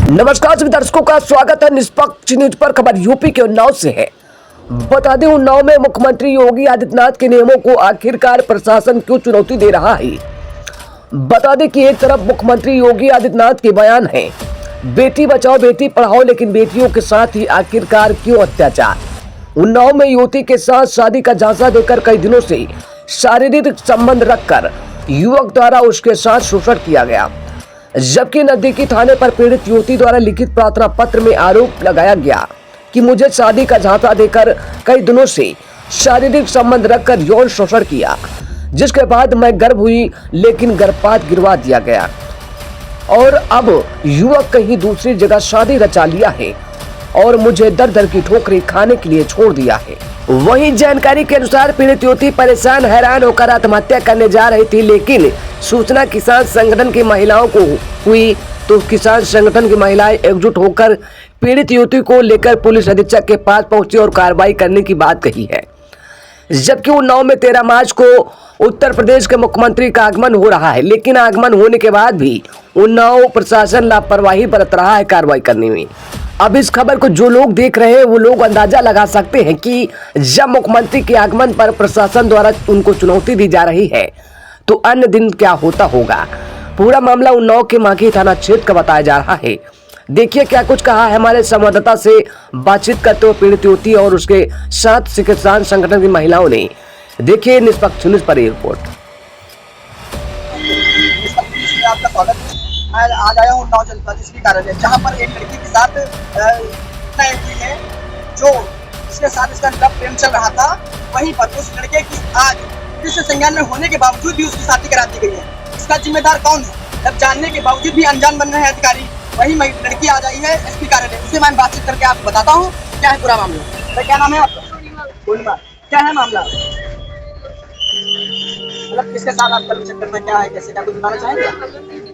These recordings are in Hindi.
नमस्कार सभी दर्शकों का स्वागत है निष्पक्ष न्यूज पर। खबर यूपी के उन्नाव से है। बता दें, उन्नाव में मुख्यमंत्री योगी आदित्यनाथ के नियमों को आखिरकार प्रशासन क्यों चुनौती दे रहा है। बता दें कि एक तरफ मुख्यमंत्री योगी आदित्यनाथ के बयान है बेटी बचाओ बेटी पढ़ाओ, लेकिन बेटियों के साथ ही आखिरकार क्यों अत्याचार। उन्नाव में युवती के साथ शादी का झांसा देकर कई दिनों से शारीरिक संबंध रखकर युवक द्वारा उसके साथ शोषण किया गया, जबकि नजदीकी थाने पर पीड़ित युवती द्वारा लिखित प्रार्थना पत्र में आरोप लगाया गया कि मुझे शादी का झांसा देकर कई दिनों से शारीरिक संबंध रखकर यौन शोषण किया, जिसके बाद मैं गर्भ हुई लेकिन गर्भपात गिरवा दिया गया और अब युवक कहीं दूसरी जगह शादी रचा लिया है और मुझे दर दर की ठोकरें खाने के लिए छोड़ दिया है। वहीं जानकारी के अनुसार पीड़ित युवती परेशान हैरान होकर आत्महत्या करने जा रही थी, लेकिन सूचना किसान संगठन की महिलाओं को हुई तो किसान संगठन की महिलाएं एकजुट होकर पीड़ित युवती को लेकर पुलिस अधीक्षक के पास पहुंची और कार्रवाई करने की बात कही है। जबकि उन्नाव में 13 मार्च को उत्तर प्रदेश के मुख्यमंत्री का आगमन हो रहा है, लेकिन आगमन होने के बाद भी उन्नाव प्रशासन लापरवाही बरत रहा है कार्रवाई करने में। अब इस खबर को जो लोग देख रहे हैं वो लोग अंदाजा लगा सकते हैं कि जब मुख्यमंत्री के आगमन पर प्रशासन द्वारा उनको चुनौती दी जा रही है तो अन्य दिन क्या होता होगा। पूरा मामला उन्नाव के मांगी थाना क्षेत्र का बताया जा रहा है। देखिए क्या कुछ कहा है हमारे संवाददाता से बातचीत करते हुए पीड़ित युवती और उसके साथ किसान संगठन की महिलाओं ने। देखिए निष्पक्ष न्यूज पर रिपोर्ट। आपका स्वागत है। मैं आज आया हूँ उन्नाव जनपद एसपी कार्यालय, जहाँ पर एक लड़की के साथ एंट्री है जो जिसके साथ इसका लव प्रेम चल रहा था। वहीं पर उस लड़के की आज पुलिस संज्ञान में होने के बावजूद भी उसकी शादी करा दी गई है। इसका जिम्मेदार कौन है, जब जानने के बावजूद भी अनजान बन रहे हैं अधिकारी। वही लड़की आ गई है एसपी कार्यालय, उससे मैं बातचीत करके आपको बताता हूँ क्या है पूरा मामला। तो क्या नाम है आपका? पूर्णिमा। क्या है मामला, मतलब किसके साथ आपका चक्कर में क्या है, कैसे क्या कुछ बताना चाहेंगे?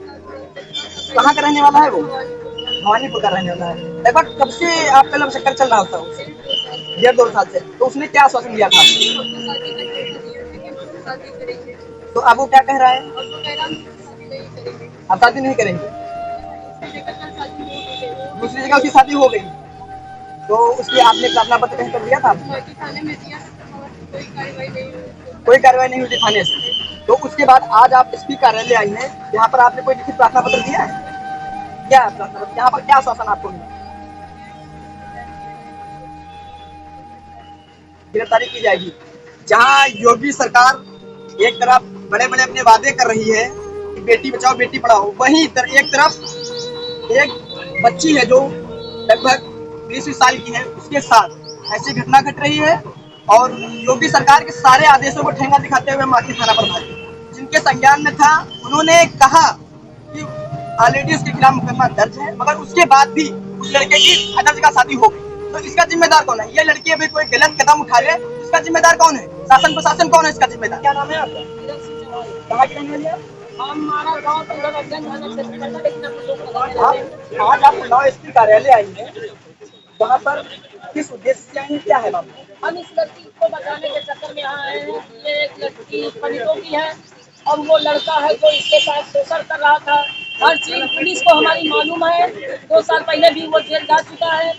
कहाँ का रहने वाला है वो? भवानीपुर का रहने वाला है। लगभग कब से आपका लव चक्कर चल रहा था? 1.5-2 साल से। तो उसने क्या आश्वासन दिया था? तो अब वो क्या कह रहा है? आप शादी नहीं करेंगे? दूसरी जगह उसकी शादी हो गई तो उसकी आपने प्रार्थना पत्र कहीं कर दिया था? कोई कार्रवाई नहीं हुई थाने से। तो उसके बाद आज आप एसपी कार्यालय आई हैं, यहाँ पर आपने कोई लिखित प्रार्थना पत्र दिया है? क्या प्रार्थना पत्र, यहाँ पर क्या आश्वासन आपको मिला? गिरफ्तारी की जाएगी। जहाँ योगी सरकार एक तरफ बड़े बड़े अपने वादे कर रही है कि बेटी बचाओ बेटी पढ़ाओ, वहीं एक तरफ एक बच्ची है जो लगभग 20 साल की है, उसके साथ ऐसी घटना घट रही है और योगी सरकार के सारे आदेशों को ठेंगा दिखाते हुए माखी थाना पर भागे। जिनके संज्ञान में था उन्होंने कहा कि ऑलरेडी उसके खिलाफ मुकदमा दर्ज है, मगर उसके बाद भी उस लड़के की अदर जगह शादी हो गई। तो इसका जिम्मेदार कौन है? ये लड़की अभी कोई गलत कदम उठा ले, इसका जिम्मेदार कौन है? शासन प्रशासन कौन है इसका जिम्मेदार? क्या नाम है आपका? कहाँ की रहने वाली है? आज आप उन्नाव एसपी कार्यालय आई है, वहाँ पर किस उद्देश्य से आई है, क्या है मामला? हम इस लड़की को बचाने के चक्कर में यहाँ आए हैं। ये एक लड़की पंडितों की है और वो लड़का है जो इसके साथ शोषण कर रहा था। हर चीज पुलिस को हमारी मालूम है। 2 साल पहले भी वो जेल जा चुका है।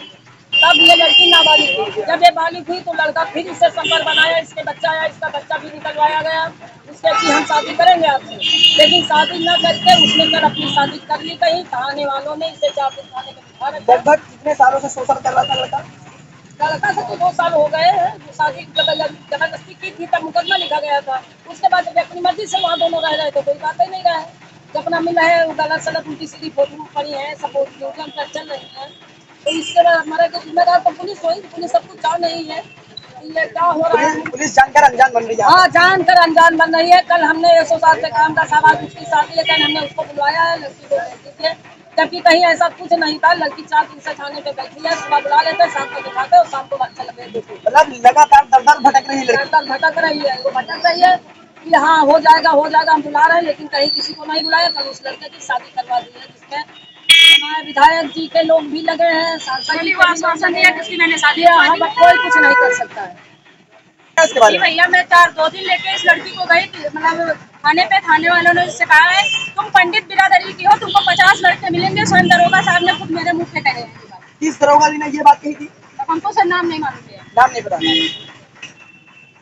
तब ये लड़की नाबालिग थी। जब ये बालिग हुई तो लड़का फिर इससे संपर्क बनाया, इसके बच्चा आया, इसका बच्चा भी निकलवाया गया। उससे कि हम शादी करेंगे आपसे, लेकिन शादी न करके उसने कल अपनी शादी कर ली। कहीं थाने वालों ने इसे 4 दिन थाने में बिठा रखा। लगभग कितने सालों से शोषण कर रहा था लड़का? लड़का से तो 2 साल हो गए हैं। शादी जबरदस्ती की थी तब मुकदमा लिखा गया था। उसके बाद जब अपनी मर्जी से वहाँ दोनों रह रहे तो कोई बात ही नहीं रहा है। जब अपना मिला है गलत सलत उल्टी सीधी फोटो पड़ी है, सब चल रही है। तो इसके बाद हमारा जो जिम्मेदार तो पुलिस हुई, पुलिस सब कुछ जान नहीं है ये क्या हो रहा है। पुलिस जानकर अनजान बन रही है। हाँ, जानकर अनजान बन रही है। कल हमने 107 से काम का सवाल उसकी शादी है, कल हमने उसको बुलवाया है लड़की को दीजिए, जबकि कहीं ऐसा कुछ नहीं था। लड़की 4 दिन से थाने पे बैठी है। सुबह बुला लेते, शाम को दिखाते और शाम को बच्चा लगे। मतलब लगातार दर भटक रही है लड़की। भटक रही है, वो भटक रही है कि हाँ हो जाएगा हम बुला रहे हैं, लेकिन कहीं किसी को नहीं बुलाया। कल उस लड़के की शादी करवा दी है, जिसमें हमारे विधायक जी के लोग भी लगे हैं, सांसद जी आश्वासन दिया किसी मैंने शादी हम कोई कुछ नहीं कर सकता है। इसके बारे में भैया मैं 2 दिन लेके इस लड़की को गई थी, मतलब थाने वालों ने उससे कहा है तुम पंडित बिरादरी की हो, तुमको 50 लड़के मिलेंगे। स्वयं दरोगा साहब ने खुद मेरे मुंह पे कहे हैं ये बात। किस दरोगा जी ने ये बात कही थी? हमको सर नाम नहीं मालूम है। नाम नहीं पता।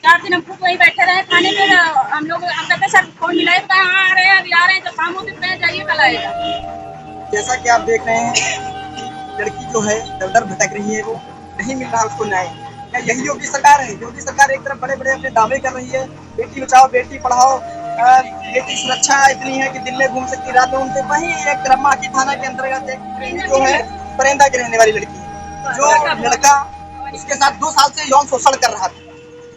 4 दिन हम खुद वहीं बैठे रहे थाने पे। हम लोग हम कहते सर फोन मिलाए तो हाँ आ रहे हैं, अभी आ रहे हैं, जब काम होते हैं जाइए कल आएगा। जैसा कि आप देख रहे हैं लड़की जो है दर दर भटक रही है, वो नहीं मिल रहा उसको न्याय। क्या यही योगी सरकार है? योगी सरकार एक तरफ बड़े बड़े अपने दावे कर रही है, बेटी बचाओ बेटी पढ़ाओ, बेटी सुरक्षा इतनी है कि दिन में घूम सकती रात में घूमते, वहीं एक तरफ माकी थाना के अंतर्गत एक जो है परेंदा की रहने वाली लड़की है, जो लड़का उसके साथ 2 साल से यौन शोषण कर रहा था।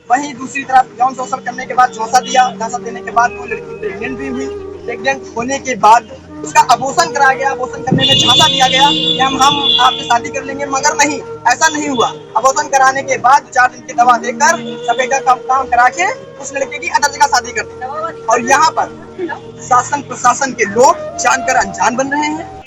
वहीं दूसरी तरफ यौन शोषण करने के बाद झांसा दिया, झांसा देने के बाद वो लड़की प्रेग्नेंट भी हुई। प्रेग्नेंट होने के बाद उसका अबॉर्शन कराया गया। अबॉर्शन करने में झांसा दिया गया कि हम आपसे शादी कर लेंगे, मगर नहीं, ऐसा नहीं हुआ। अबॉर्शन कराने के बाद 4 दिन की दवा देकर सफेदा का काम करा के उस लड़के की अदर जगह शादी कर दी। और यहाँ पर शासन प्रशासन के लोग जानकर अनजान बन रहे हैं।